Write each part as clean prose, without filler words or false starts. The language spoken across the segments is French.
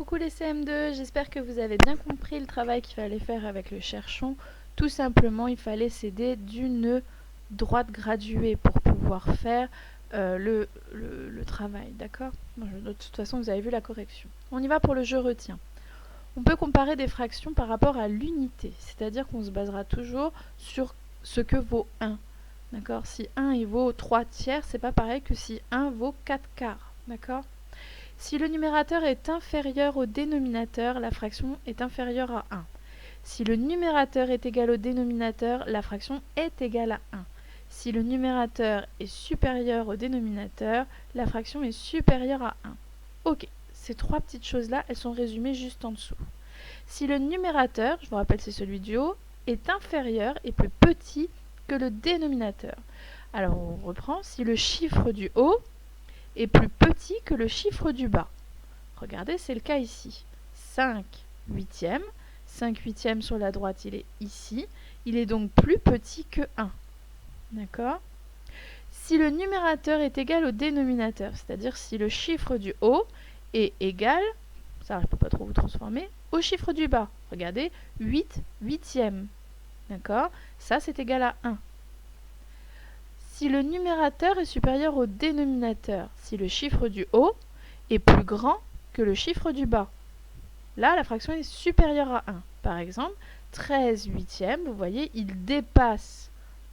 Coucou les CM2, j'espère que vous avez bien compris le travail qu'il fallait faire avec le cherchon. Tout simplement, il fallait s'aider d'une droite graduée pour pouvoir faire le travail, d'accord? De toute façon, vous avez vu la correction. On y va pour le je retiens. On peut comparer des fractions par rapport à l'unité, c'est-à-dire qu'on se basera toujours sur ce que vaut 1. D'accord? Si 1 il vaut 3 tiers, c'est pas pareil que si 1 vaut 4 quarts. D'accord? Si le numérateur est inférieur au dénominateur, la fraction est inférieure à 1. Si le numérateur est égal au dénominateur, la fraction est égale à 1. Si le numérateur est supérieur au dénominateur, la fraction est supérieure à 1. Ok, ces trois petites choses-là, elles sont résumées juste en dessous. Si le numérateur, je vous rappelle c'est celui du haut, est inférieur et plus petit que le dénominateur. Alors on reprend, si le chiffre du haut est plus petit que le chiffre du bas. Regardez, c'est le cas ici. 5 huitièmes. 5 huitièmes sur la droite, il est ici. Il est donc plus petit que 1. D'accord? Si le numérateur est égal au dénominateur, c'est-à-dire si le chiffre du haut est égal, ça je ne peux pas trop vous transformer, au chiffre du bas. Regardez, 8 huitièmes. D'accord? Ça, c'est égal à 1. Si le numérateur est supérieur au dénominateur, si le chiffre du haut est plus grand que le chiffre du bas, là, la fraction est supérieure à 1. Par exemple, 13 huitièmes, vous voyez, il dépasse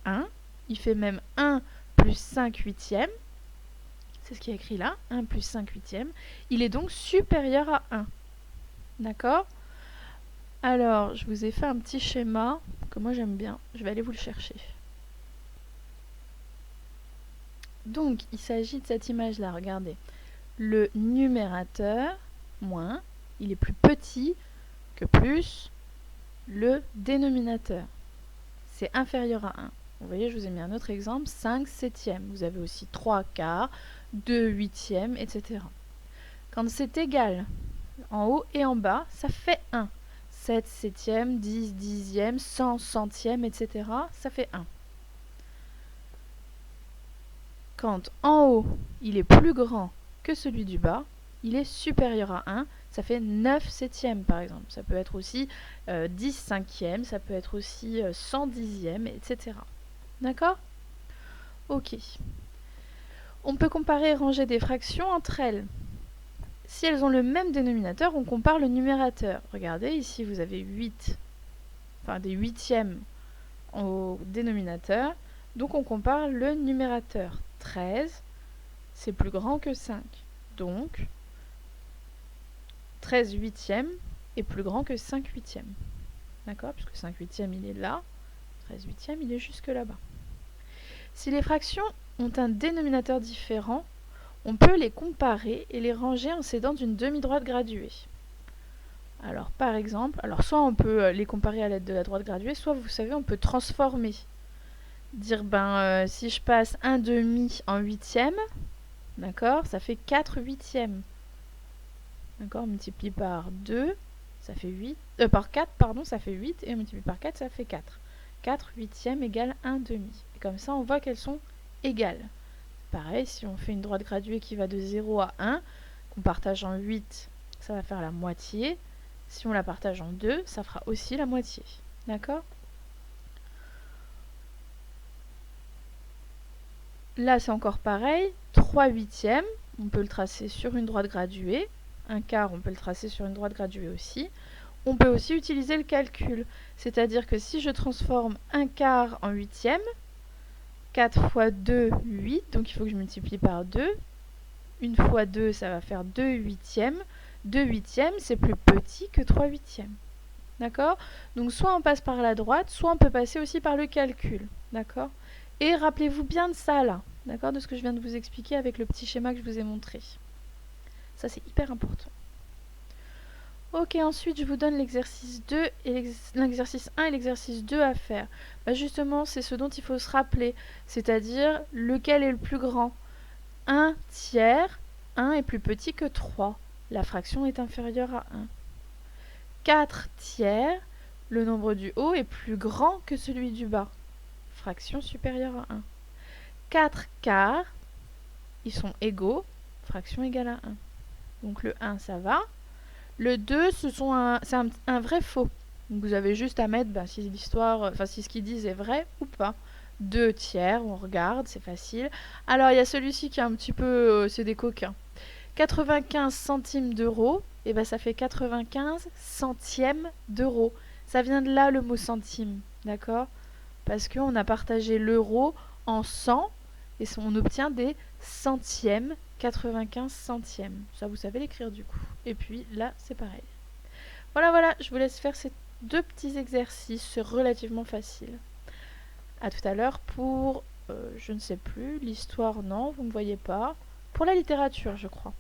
1. Il fait même 1 plus 5 huitièmes. C'est ce qui est écrit là, 1 plus 5 huitièmes. Il est donc supérieur à 1. D'accord? Alors, je vous ai fait un petit schéma que moi j'aime bien. Je vais aller vous le chercher. Donc, il s'agit de cette image-là, regardez. Le numérateur, moins, il est plus petit que plus le dénominateur. C'est inférieur à 1. Vous voyez, je vous ai mis un autre exemple, 5 septièmes. Vous avez aussi 3 quarts, 2 huitièmes, etc. Quand c'est égal, en haut et en bas, ça fait 1. 7 septièmes, 10 dixièmes, 100 centièmes, etc. Ça fait 1. Quand en haut, il est plus grand que celui du bas, il est supérieur à 1, ça fait 9 septièmes par exemple. Ça peut être aussi 10 cinquièmes, ça peut être aussi 100 dixièmes, etc. D'accord? Ok. On peut comparer et ranger des fractions entre elles. Si elles ont le même dénominateur, on compare le numérateur. Regardez, ici vous avez 8, enfin des huitièmes au dénominateur. Donc on compare le numérateur. 13, c'est plus grand que 5. Donc, 13 huitièmes est plus grand que 5 huitièmes. D'accord? Puisque 5 huitièmes, il est là. 13 huitièmes, il est jusque là-bas. Si les fractions ont un dénominateur différent, on peut les comparer et les ranger en s'aidant d'une demi-droite graduée. Alors, par exemple, soit on peut les comparer à l'aide de la droite graduée, soit, vous savez, on peut transformer. Dire, si je passe un demi en huitième, d'accord, ça fait 4 huitièmes. D'accord, on multiplie par 2, ça fait 8. Par 4, pardon, ça fait 8. Et on multiplie par 4, ça fait 4. 4 huitièmes égale 1 demi. Et comme ça, on voit qu'elles sont égales. Pareil, si on fait une droite graduée qui va de 0 à 1, qu'on partage en 8, ça va faire la moitié. Si on la partage en 2, ça fera aussi la moitié. D'accord? Là, c'est encore pareil. 3 huitièmes, on peut le tracer sur une droite graduée. Un quart, on peut le tracer sur une droite graduée aussi. On peut aussi utiliser le calcul. C'est-à-dire que si je transforme un quart en huitième, 4 fois 2, 8. Donc il faut que je multiplie par 2. Une fois 2, ça va faire 2 huitièmes. 2 huitièmes, c'est plus petit que 3 huitièmes. D'accord? Donc soit on passe par la droite, soit on peut passer aussi par le calcul. D'accord? Et rappelez-vous bien de ça là. D'accord? De ce que je viens de vous expliquer avec le petit schéma que je vous ai montré. Ça, c'est hyper important. Ok, ensuite, je vous donne l'exercice 2 et l'exercice 1 et l'exercice 2 à faire. Justement, c'est ce dont il faut se rappeler, c'est-à-dire lequel est le plus grand. 1 tiers, 1 est plus petit que 3. La fraction est inférieure à 1. 4 tiers, le nombre du haut est plus grand que celui du bas. Fraction supérieure à 1. 4 quarts, ils sont égaux, fraction égale à 1. Donc le 1, ça va. Le 2, c'est un vrai faux. Donc vous avez juste à mettre si l'histoire, si ce qu'ils disent est vrai ou pas. 2 tiers, on regarde, c'est facile. Alors il y a celui-ci qui est un petit peu, c'est des coquins. 95 centimes d'euros, et ben ça fait 95 centièmes d'euros. Ça vient de là le mot centime, d'accord? Parce qu'on a partagé l'euro en 100 et on obtient des centièmes, 95 centièmes. Ça, vous savez l'écrire du coup. Et puis là, c'est pareil. Voilà, voilà, je vous laisse faire ces 2 petits exercices, c'est relativement facile. À tout à l'heure pour, je ne sais plus, l'histoire, non, vous ne me voyez pas. Pour la littérature, je crois.